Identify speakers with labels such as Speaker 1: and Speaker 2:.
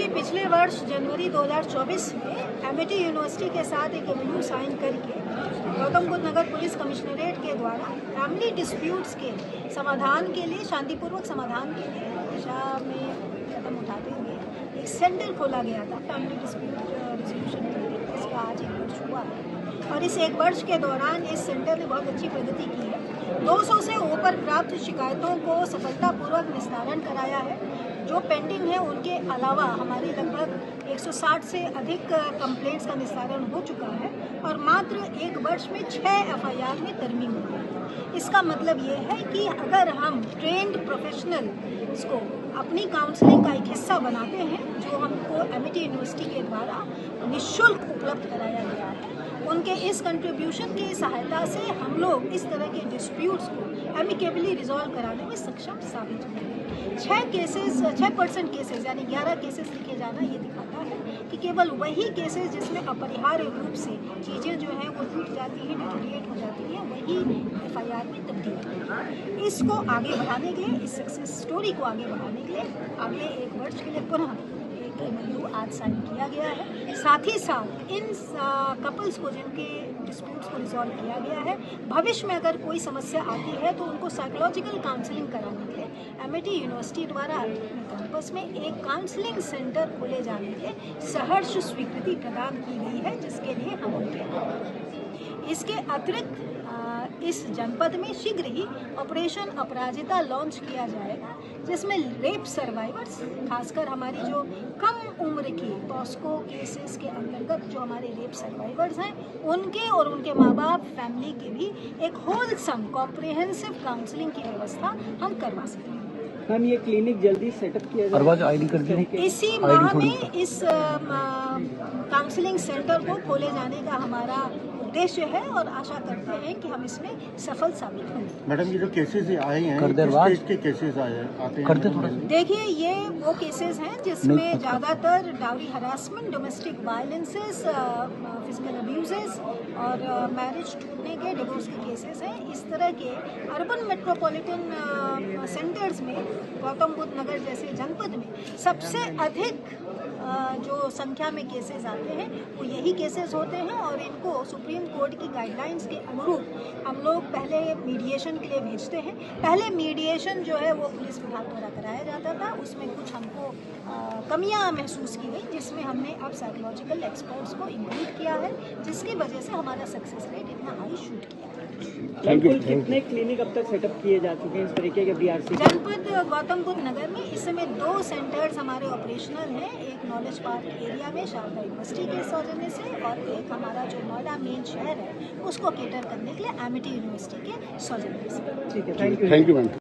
Speaker 1: कि पिछले वर्ष जनवरी 2024 में एमिटी यूनिवर्सिटी के साथ एक एमओयू साइन करके गौतम बुद्ध नगर पुलिस कमिश्नरेट के द्वारा फैमिली डिस्प्यूट्स के समाधान के लिए, शांतिपूर्वक समाधान के लिए दिशा में कदम उठाते हुए एक सेंटर खोला गया था फैमिली डिस्प्यूट रिजोल्यूशन के लिए। इसका आज 1 वर्ष हुआ है और इस 1 वर्ष के दौरान इस सेंटर ने बहुत अच्छी प्रगति की है। 200 से ऊपर प्राप्त शिकायतों को सफलतापूर्वक निस्तारण कराया है। जो पेंडिंग है उनके अलावा हमारी लगभग 160 से अधिक कंप्लेंट्स का निस्तारण हो चुका है और मात्र 1 वर्ष में 6 एफआईआर में तरमीम हुई है। इसका मतलब ये है कि अगर हम ट्रेंड प्रोफेशनल को अपनी काउंसलिंग का एक हिस्सा बनाते हैं, जो हमको एमिटी यूनिवर्सिटी के द्वारा निःशुल्क उपलब्ध कराया गया है, उनके इस कंट्रीब्यूशन की सहायता से हम लोग इस तरह के डिस्प्यूट्स को एमिकेबली रिजॉल्व कराने में सक्षम साबित हुए हैं। 6% केसेस यानी 11 केसेस लिखे जाना ये दिखाता है कि केवल वही केसेस जिसमें अपरिहार्य रूप से चीज़ें जो हैं वो टूट जाती हैं, डिटोरिएट हो जाती हैं, वही एफआईआर में तब्दील होती है। इसको आगे बढ़ाने के लिए, इस सक्सेस स्टोरी को आगे बढ़ाने के लिए अगले 1 वर्ष के लिए पुनः एक एमओयू आज साइन किया गया है। साथ ही साथ इन कपल्स को जिनके डिस्प्यूट्स को रिजॉल्व किया गया है, भविष्य में अगर कोई समस्या आती है तो उनको साइकोलॉजिकल काउंसलिंग कराने के लिए एमिटी यूनिवर्सिटी द्वारा कैंपस में एक काउंसलिंग सेंटर खोले जाने के सहर्ष स्वीकृति प्रदान की गई है, जिसके लिए हम उनके इसके अतिरिक्त इस जनपद में शीघ्र ही ऑपरेशन अपराजिता लॉन्च किया जाएगा, जिसमें रेप सर्वाइवर्स, खासकर हमारी जो कम उम्र की पॉस्को केसेस के अंतर्गत जो हमारे रेप सर्वाइवर्स हैं, उनके और उनके माँ बाप फैमिली के भी एक होलसम कॉम्प्रिहेंसिव काउंसलिंग की व्यवस्था हम करवा सकते हैं।
Speaker 2: हम ये क्लिनिक जल्दी सेटअप किया जाए।
Speaker 1: इसी माह में इस काउंसलिंग सेंटर को खोले जाने का हमारा उद्देश्य है और आशा करते हैं कि हम इसमें सफल साबित होंगे।
Speaker 3: मैडम, ये जो केसेस आए हैं, किस के केसेस आते हैं?
Speaker 1: देखिए, ये वो केसेस हैं जिसमें ज़्यादातर dowry harassment, domestic violences, physical abuses और मैरिज टूटने के, डिवोर्स के केसेस हैं। इस तरह के अर्बन मेट्रोपॉलिटन सेंटर्स में गौतम बुद्ध नगर जैसे जनपद में सबसे अधिक जो संख्या में केसेस आते हैं वो यही केसेस होते हैं और इनको सुप्रीम कोर्ट की गाइडलाइंस के अनुरूप हम लोग पहले मीडिएशन के लिए भेजते हैं। पहले मीडिएशन जो है वो पुलिस विभाग द्वारा कराया जाता था, उसमें कुछ हमको कमियां महसूस की गई, जिसमें हमने अब साइकोलॉजिकल एक्सपर्ट्स को इंक्लूड किया है, जिसकी वजह से हमारा सक्सेस रेट इतना हाई शूट किया है।
Speaker 2: कितने क्लिनिक अब तक सेटअप किए जा चुके हैं इस तरीके के बीआरसी?
Speaker 1: जनपद गौतम बुद्ध नगर में इस समय 2 सेंटर्स हमारे ऑपरेशनल हैं, एक नॉलेज पार्क एरिया में शारदा यूनिवर्सिटी के सौजन्य से और एक हमारा जो नोएडा मेन शहर है उसको केटर करने के लिए एमिटी यूनिवर्सिटी के सौजन्य से।
Speaker 2: ठीक है, थैंक यू मैम।